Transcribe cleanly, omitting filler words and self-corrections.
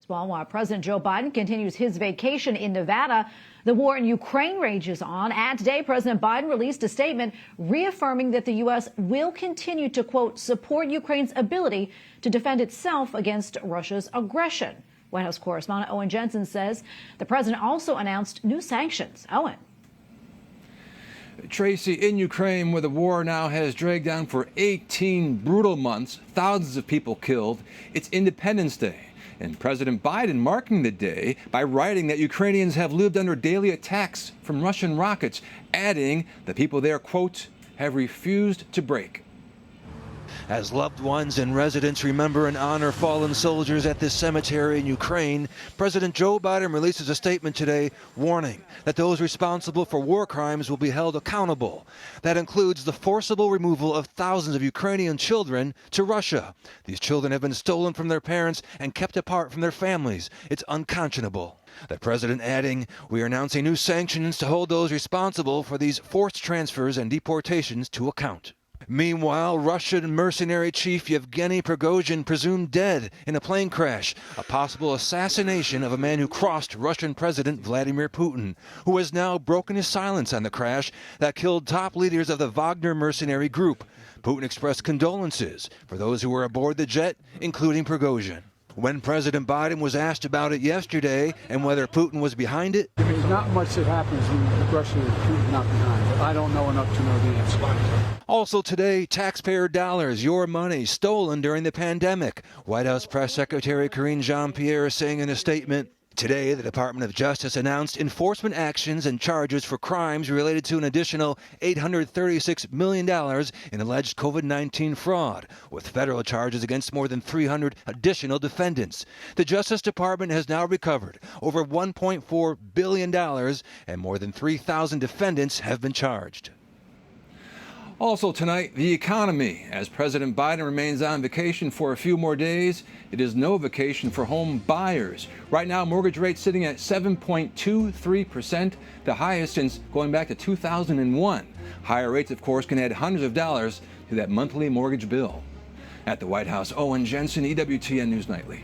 Well, while President Joe Biden continues his vacation in Nevada, the war in Ukraine rages on. And today, President Biden released a statement reaffirming that the U.S. will continue to, quote, support Ukraine's ability to defend itself against Russia's aggression. White House Correspondent Owen Jensen says the president also announced new sanctions. Owen. Tracy, in Ukraine, where the war now has dragged on for 18 brutal months, thousands of people killed, it's Independence Day. And President Biden marking the day by writing that Ukrainians have lived under daily attacks from Russian rockets, adding the people there, quote, have refused to break. As loved ones and residents remember and honor fallen soldiers at this cemetery in Ukraine, President Joe Biden releases a statement today warning that those responsible for war crimes will be held accountable. That includes the forcible removal of thousands of Ukrainian children to Russia. These children have been stolen from their parents and kept apart from their families. It's unconscionable. The president adding, we are announcing new sanctions to hold those responsible for these forced transfers and deportations to account. Meanwhile, Russian mercenary chief Yevgeny Prigozhin presumed dead in a plane crash, a possible assassination of a man who crossed Russian President Vladimir Putin, who has now broken his silence on the crash that killed top leaders of the Wagner mercenary group. Putin expressed condolences for those who were aboard the jet, including Prigozhin. When President Biden was asked about it yesterday and whether Putin was behind it, there's not much that happens when Russia is Putin not behind it. I don't know enough to know the answer. Also today, taxpayer dollars, your money, stolen during the pandemic. White House Press Secretary Karine Jean-Pierre saying in a statement, today, the Department of Justice announced enforcement actions and charges for crimes related to an additional $836 million in alleged COVID-19 fraud, with federal charges against more than 300 additional defendants. The Justice Department has now recovered over $1.4 billion, and more than 3,000 defendants have been charged. Also tonight, the economy. As President Biden remains on vacation for a few more days, it is no vacation for home buyers. Right now, mortgage rates sitting at 7.23%, the highest since going back to 2001. Higher rates, of course, can add hundreds of dollars to that monthly mortgage bill. At the White House, Owen Jensen, EWTN News Nightly.